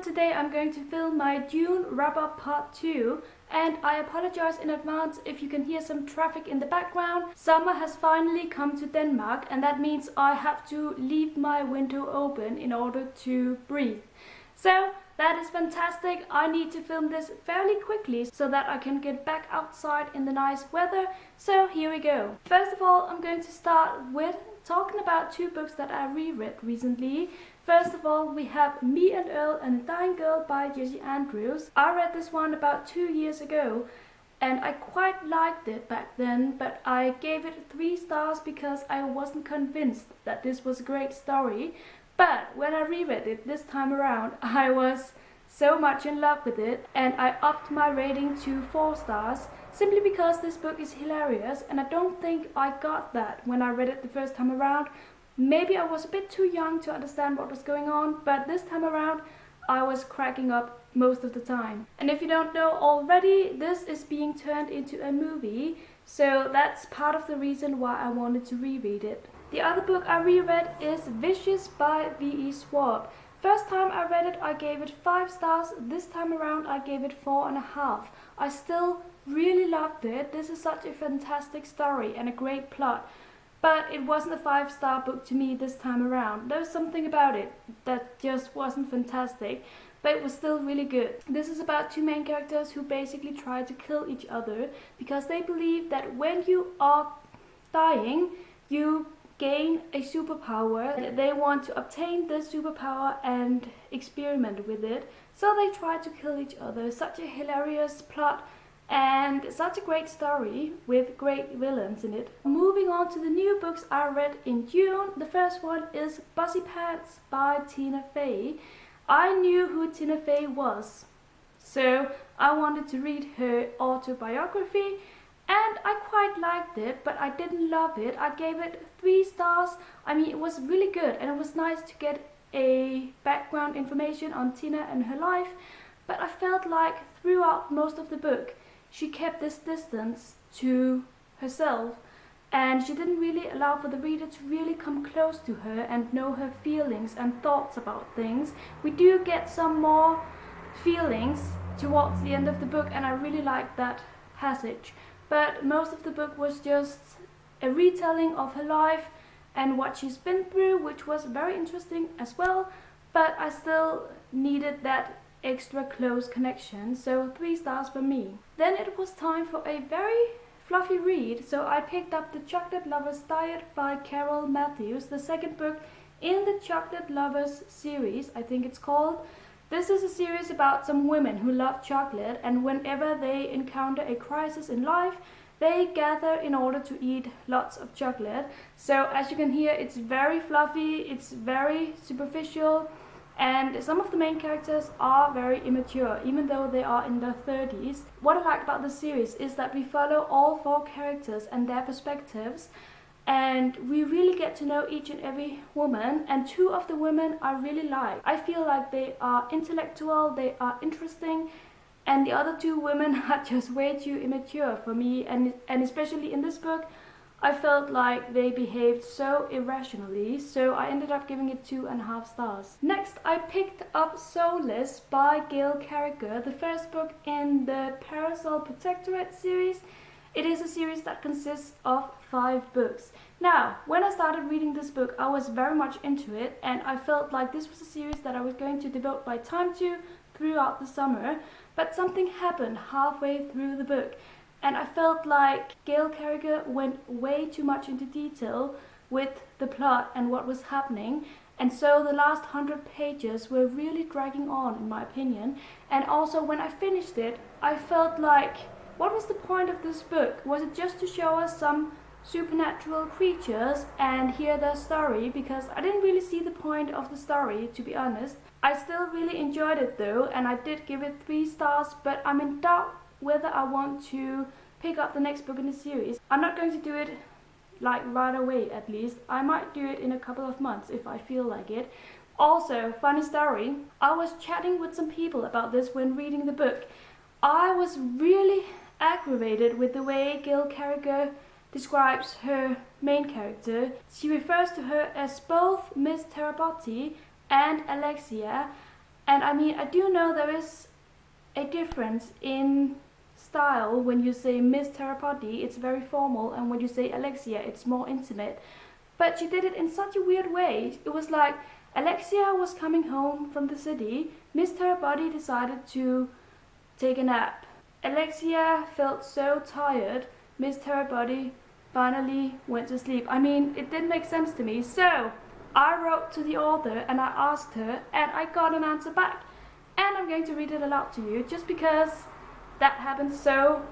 everyone, today I'm going to film my June wrap-up part 2, and I apologize in advance if you can hear some traffic in the background. Summer has finally come to Denmark, and that means I have to leave my window open in order to breathe. So that is fantastic. I need to film this fairly quickly so that I can get back outside in the nice weather. So here we go. First of all, I'm going to start with talking about two books that I reread recently. First of all, we have Me and Earl and a Dying Girl by Jessie Andrews. I read this one about 2 years ago and I quite liked it back then, but I gave it 3 stars because I wasn't convinced that this was a great story. But when I reread it this time around, I was so much in love with it, and I upped my rating to 4 stars simply because this book is hilarious, and I don't think I got that when I read it the first time around. Maybe I was a bit too young to understand what was going on, but this time around I was cracking up most of the time. And if you don't know already, this is being turned into a movie, so that's part of the reason why I wanted to reread it. The other book I reread is Vicious by V.E. Schwab. First time I read it, I gave it 5 stars. This time around, I gave it 4.5. I still really loved it. This is such a fantastic story and a great plot. But it wasn't a 5-star book to me this time around. There was something about it that just wasn't fantastic, but it was still really good. This is about 2 main characters who basically try to kill each other because they believe that when you are dying, you gain a superpower. They want to obtain this superpower and experiment with it, so they try to kill each other. Such a hilarious plot and such a great story with great villains in it. Moving on to the new books I read in June. The first one is Buzzy Pads by Tina Fey. I knew who Tina Fey was, so I wanted to read her autobiography, and I quite liked it, but I didn't love it. I gave it 3 stars. I mean, it was really good, and it was nice to get a background information on Tina and her life, but I felt like throughout most of the book, she kept this distance to herself, and she didn't really allow for the reader to really come close to her and know her feelings and thoughts about things. We do get some more feelings towards the end of the book, and I really liked that passage. But most of the book was just a retelling of her life and what she's been through, which was very interesting as well, but I still needed that extra close connection, so 3 stars for me. Then it was time for a very fluffy read, so I picked up The Chocolate Lover's Diet by Carol Matthews, the second book in the Chocolate Lovers series, I think it's called. This is a series about some women who love chocolate, and whenever they encounter a crisis in life, they gather in order to eat lots of chocolate. So as you can hear, it's very fluffy, it's very superficial, and some of the main characters are very immature, even though they are in their 30s. What I like about the series is that we follow all 4 characters and their perspectives, and we really get to know each and every woman, and 2 of the women I really like. I feel like they are intellectual, they are interesting, and the other 2 women are just way too immature for me, and especially in this book, I felt like they behaved so irrationally, so I ended up giving it 2.5 stars. Next, I picked up Solace by Gail Carriger, the first book in the Parasol Protectorate series. It is a series that consists of 5 books. Now, when I started reading this book, I was very much into it, and I felt like this was a series that I was going to devote my time to throughout the summer, but something happened halfway through the book, and I felt like Gail Carriger went way too much into detail with the plot and what was happening, and so the last 100 pages were really dragging on, in my opinion. And also when I finished it, I felt like, what was the point of this book? Was it just to show us some supernatural creatures and hear their story? Because I didn't really see the point of the story, to be honest. I still really enjoyed it though, and I did give it 3 stars, but I'm in doubt whether I want to pick up the next book in the series. I'm not going to do it like right away, at least. I might do it in a couple of months if I feel like it. Also, funny story, I was chatting with some people about this when reading the book. I was really aggravated with the way Gail Carriger describes her main character. She refers to her as both Miss Terabotti and Alexia, And I mean, I do know there is a difference in style. When you say Miss Terrapotty, it's very formal, and when you say Alexia, it's more intimate. But she did it in such a weird way. It was like Alexia was coming home from the city. Miss Terrapotty decided to take a nap. Alexia felt so tired. Miss Terrapotty finally went to sleep. I mean, it didn't make sense to me. So I wrote to the author and I asked her, and I got an answer back. And I'm going to read it aloud to you just because that happens so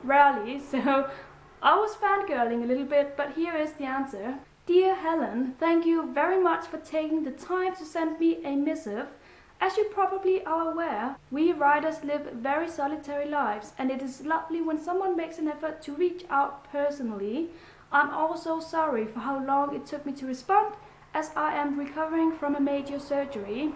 rarely. So I was fangirling a little bit, but here is the answer. Dear Helen, thank you very much for taking the time to send me a missive. As you probably are aware, we writers live very solitary lives, and it is lovely when someone makes an effort to reach out personally. I'm also sorry for how long it took me to respond, as I am recovering from a major surgery.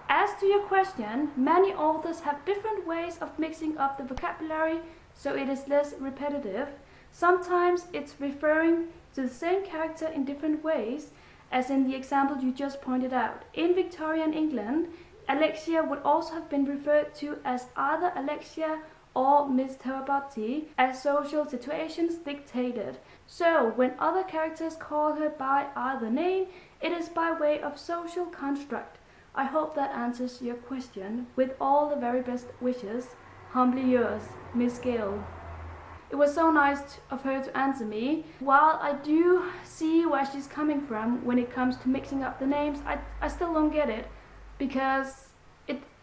As to your question, many authors have different ways of mixing up the vocabulary so it is less repetitive. Sometimes it's referring to the same character in different ways, as in the example you just pointed out. In Victorian England, Alexia would also have been referred to as either Alexia or Miss Terrapotty, as social situations dictated. So, when other characters call her by either name, it is by way of social construct. I hope that answers your question. With all the very best wishes, humbly yours, Miss Gail. It was so nice of her to answer me. While I do see where she's coming from when it comes to mixing up the names, I still don't get it, because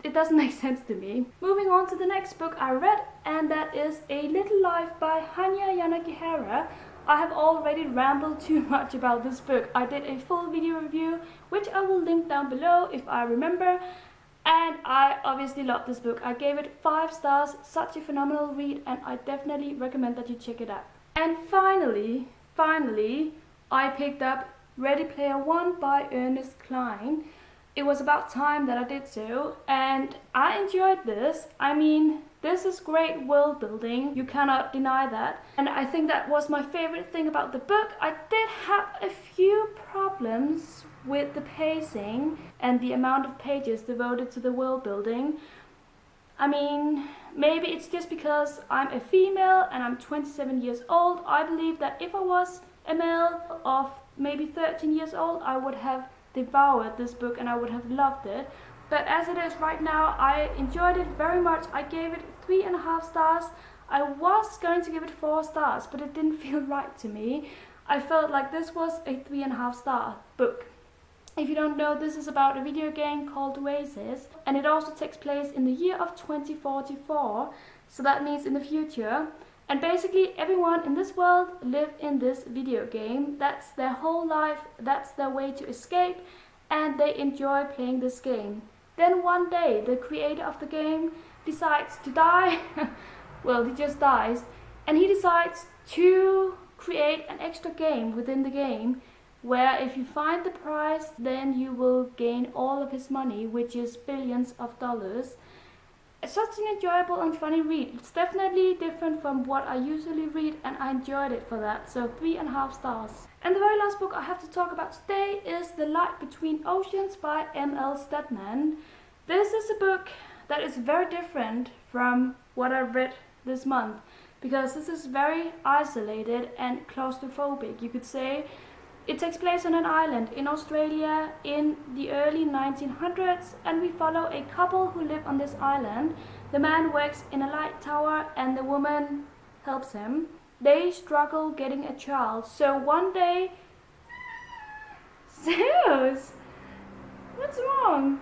it doesn't make sense to me. Moving on to the next book I read, and that is A Little Life by Hanya Yanagihara. I have already rambled too much about this book. I did a full video review, which I will link down below if I remember. And I obviously love this book. I gave it 5 stars, such a phenomenal read, and I definitely recommend that you check it out. And finally, I picked up Ready Player One by Ernest Cline. It was about time that I did so, and I enjoyed this. I mean, this is great world building, you cannot deny that. And I think that was my favorite thing about the book. I did have a few problems with the pacing and the amount of pages devoted to the world building. I mean, maybe it's just because I'm a female and I'm 27 years old. I believe that if I was a male of maybe 13 years old, I would have devoured this book and I would have loved it. But as it is right now, I enjoyed it very much. I gave it 3.5 stars. I was going to give it 4 stars, but it didn't feel right to me. I felt like this was a 3.5 star book. If you don't know, this is about a video game called Oasis, and it also takes place in the year of 2044, so that means in the future. And basically everyone in this world live in this video game. That's their whole life, that's their way to escape, and they enjoy playing this game. Then one day the creator of the game decides to die. Well, he just dies, and he decides to create an extra game within the game, where if you find the prize, then you will gain all of his money, which is billions of dollars. It's such an enjoyable and funny read. It's definitely different from what I usually read, and I enjoyed it for that, so 3.5 stars. And the very last book I have to talk about today is The Light Between Oceans by M.L. Stedman. This is a book that is very different from what I read this month, because this is very isolated and claustrophobic, you could say. It takes place on an island in Australia in the early 1900s, and we follow a couple who live on this island. The man works in a light tower and the woman helps him. They struggle getting a child, so one day... Zeus! What's wrong?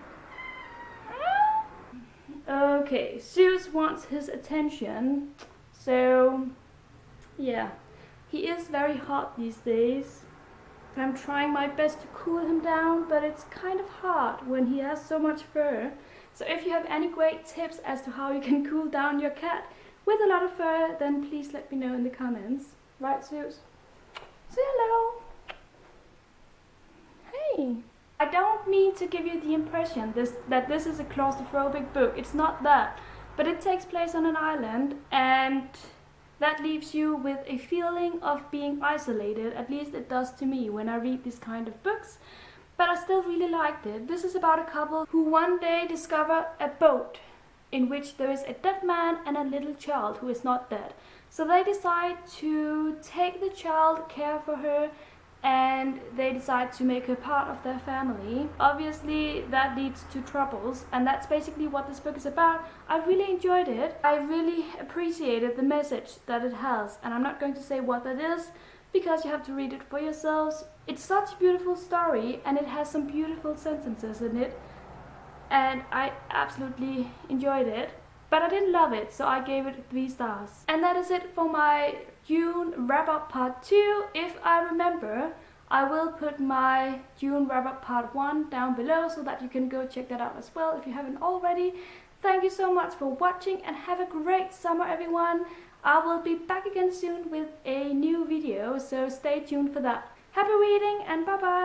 Okay, Zeus wants his attention, so yeah, he is very hot these days. I'm trying my best to cool him down, but it's kind of hard when he has so much fur. So if you have any great tips as to how you can cool down your cat with a lot of fur, then please let me know in the comments. Right, Zeus? Say hello. Hey. I don't mean to give you the impression that this is a claustrophobic book. It's not that. But it takes place on an island, and that leaves you with a feeling of being isolated. At least it does to me when I read these kind of books. but I still really liked it. This is about a couple who one day discover a boat in which there is a dead man and a little child who is not dead. So they decide to take the child, care for her, and they decide to make her part of their family. Obviously that leads to troubles, and that's basically what this book is about. I really enjoyed it. I really appreciated the message that it has, and I'm not going to say what that is because you have to read it for yourselves. It's such a beautiful story, and it has some beautiful sentences in it, and I absolutely enjoyed it. But I didn't love it, so I gave it 3 stars. And that is it for my June wrap-up part 2. If I remember, I will put my June wrap-up part 1 down below so that you can go check that out as well if you haven't already. Thank you so much for watching and have a great summer, everyone. I will be back again soon with a new video, so stay tuned for that. Happy reading and bye bye!